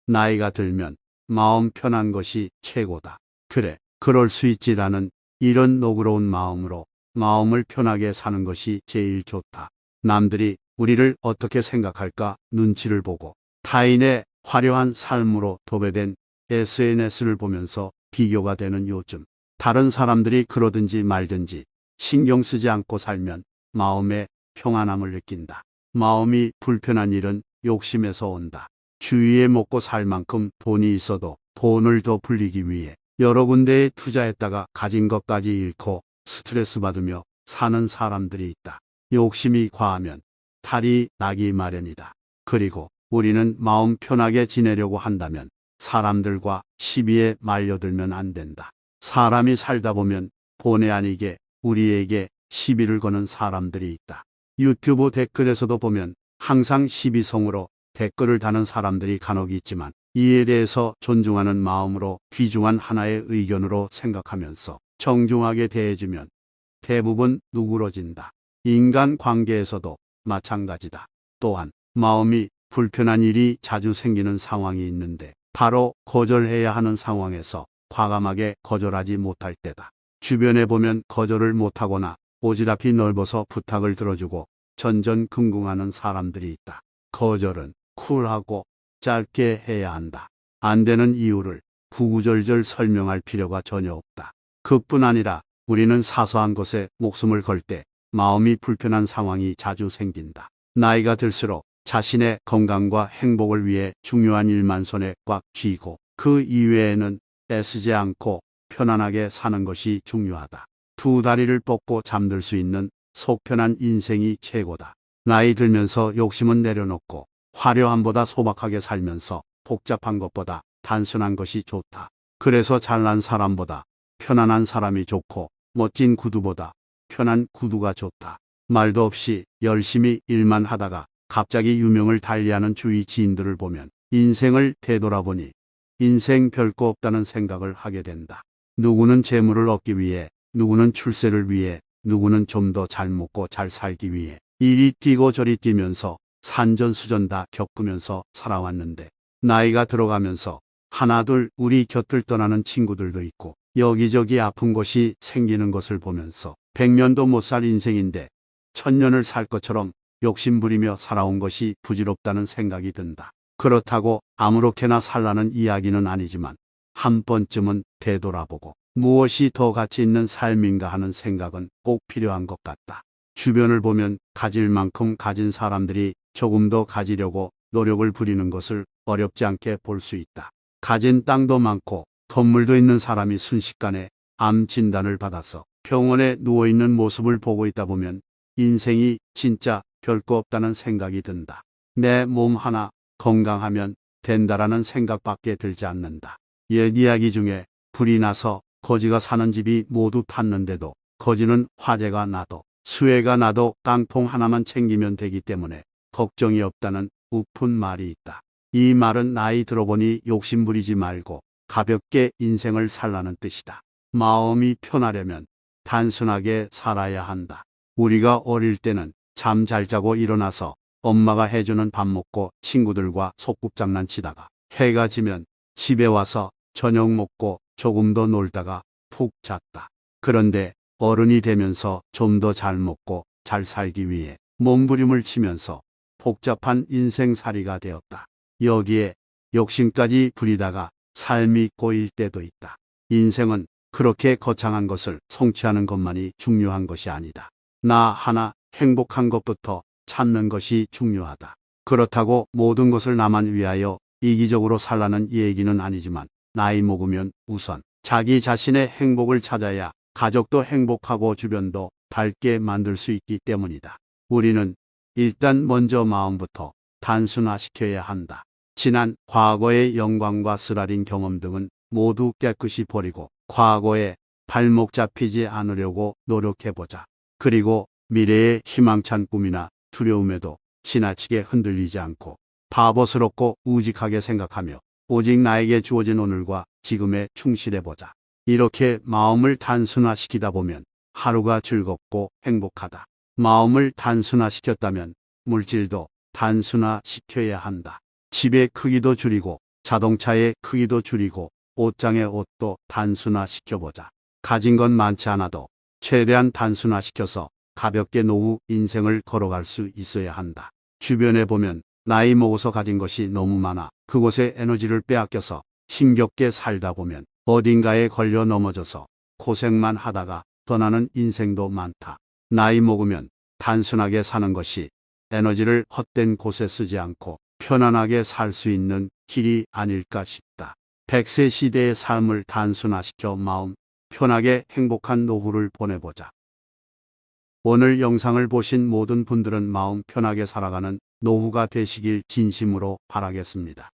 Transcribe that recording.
나이가 들면 마음 편한 것이 최고다. 그래, 그럴 수 있지라는 이런 노그러운 마음으로 마음을 편하게 사는 것이 제일 좋다. 남들이 우리를 어떻게 생각할까 눈치를 보고 타인의 화려한 삶으로 도배된 SNS를 보면서 비교가 되는 요즘, 다른 사람들이 그러든지 말든지 신경 쓰지 않고 살면 마음의 평안함을 느낀다. 마음이 불편한 일은 욕심에서 온다. 주위에 먹고 살 만큼 돈이 있어도 돈을 더 불리기 위해 여러 군데에 투자했다가 가진 것까지 잃고 스트레스 받으며 사는 사람들이 있다. 욕심이 과하면 탈이 나기 마련이다. 그리고 우리는 마음 편하게 지내려고 한다면 사람들과 시비에 말려들면 안 된다. 사람이 살다 보면 본의 아니게 우리에게 시비를 거는 사람들이 있다. 유튜브 댓글에서도 보면 항상 시비성으로 댓글을 다는 사람들이 간혹 있지만 이에 대해서 존중하는 마음으로 귀중한 하나의 의견으로 생각하면서 정중하게 대해주면 대부분 누그러진다. 인간 관계에서도 마찬가지다. 또한 마음이 불편한 일이 자주 생기는 상황이 있는데 바로 거절해야 하는 상황에서 과감하게 거절하지 못할 때다. 주변에 보면 거절을 못하거나 오지랖이 넓어서 부탁을 들어주고 전전긍긍하는 사람들이 있다. 거절은 쿨하고 짧게 해야 한다. 안 되는 이유를 구구절절 설명할 필요가 전혀 없다. 그뿐 아니라 우리는 사소한 것에 목숨을 걸 때 마음이 불편한 상황이 자주 생긴다. 나이가 들수록 자신의 건강과 행복을 위해 중요한 일만 손에 꽉 쥐고 그 이외에는 애쓰지 않고 편안하게 사는 것이 중요하다. 두 다리를 뻗고 잠들 수 있는 속 편한 인생이 최고다. 나이 들면서 욕심은 내려놓고 화려함보다 소박하게 살면서 복잡한 것보다 단순한 것이 좋다. 그래서 잘난 사람보다 편안한 사람이 좋고 멋진 구두보다 편한 구두가 좋다. 말도 없이 열심히 일만 하다가 갑자기 유명을 달리하는 주위 지인들을 보면 인생을 되돌아보니 인생 별거 없다는 생각을 하게 된다. 누구는 재물을 얻기 위해, 누구는 출세를 위해, 누구는 좀 더 잘 먹고 잘 살기 위해 이리 뛰고 저리 뛰면서 산전수전 다 겪으면서 살아왔는데 나이가 들어가면서 하나둘 우리 곁을 떠나는 친구들도 있고 여기저기 아픈 것이 생기는 것을 보면서 100년도 못 살 인생인데 1000년을 살 것처럼 욕심부리며 살아온 것이 부질없다는 생각이 든다. 그렇다고 아무렇게나 살라는 이야기는 아니지만 한 번쯤은 되돌아보고 무엇이 더 가치 있는 삶인가 하는 생각은 꼭 필요한 것 같다. 주변을 보면 가질 만큼 가진 사람들이 조금 더 가지려고 노력을 부리는 것을 어렵지 않게 볼 수 있다. 가진 땅도 많고 건물도 있는 사람이 순식간에 암 진단을 받아서 병원에 누워있는 모습을 보고 있다 보면 인생이 진짜 별거 없다는 생각이 든다. 내 몸 하나 건강하면 된다라는 생각밖에 들지 않는다. 옛 이야기 중에 불이 나서 거지가 사는 집이 모두 탔는데도 거지는 화재가 나도 수해가 나도 깡통 하나만 챙기면 되기 때문에 걱정이 없다는 우픈 말이 있다. 이 말은 나이 들어보니 욕심부리지 말고 가볍게 인생을 살라는 뜻이다. 마음이 편하려면 단순하게 살아야 한다. 우리가 어릴 때는 잠 잘 자고 일어나서 엄마가 해주는 밥 먹고 친구들과 소꿉장난치다가 해가 지면 집에 와서 저녁 먹고 조금 더 놀다가 푹 잤다. 그런데 어른이 되면서 좀 더 잘 먹고 잘 살기 위해 몸부림을 치면서 복잡한 인생살이가 되었다. 여기에 욕심까지 부리다가 삶이 꼬일 때도 있다. 인생은 그렇게 거창한 것을 성취하는 것만이 중요한 것이 아니다. 나 하나 행복한 것부터 찾는 것이 중요하다. 그렇다고 모든 것을 나만 위하여 이기적으로 살라는 얘기는 아니지만 나이 먹으면 우선 자기 자신의 행복을 찾아야 가족도 행복하고 주변도 밝게 만들 수 있기 때문이다. 우리는 일단 먼저 마음부터 단순화시켜야 한다. 지난 과거의 영광과 쓰라린 경험 등은 모두 깨끗이 버리고 과거에 발목 잡히지 않으려고 노력해보자. 그리고 미래의 희망찬 꿈이나 두려움에도 지나치게 흔들리지 않고 바보스럽고 우직하게 생각하며 오직 나에게 주어진 오늘과 지금에 충실해보자. 이렇게 마음을 단순화시키다 보면 하루가 즐겁고 행복하다. 마음을 단순화시켰다면 물질도 단순화시켜야 한다. 집의 크기도 줄이고 자동차의 크기도 줄이고 옷장의 옷도 단순화시켜보자. 가진 건 많지 않아도 최대한 단순화시켜서 가볍게 노후 인생을 걸어갈 수 있어야 한다. 주변에 보면 나이 먹어서 가진 것이 너무 많아 그곳에 에너지를 빼앗겨서 힘겹게 살다 보면 어딘가에 걸려 넘어져서 고생만 하다가 떠나는 인생도 많다. 나이 먹으면 단순하게 사는 것이 에너지를 헛된 곳에 쓰지 않고 편안하게 살 수 있는 길이 아닐까 싶다. 100세 시대의 삶을 단순화시켜 마음 편하게 행복한 노후를 보내보자. 오늘 영상을 보신 모든 분들은 마음 편하게 살아가는 노후가 되시길 진심으로 바라겠습니다.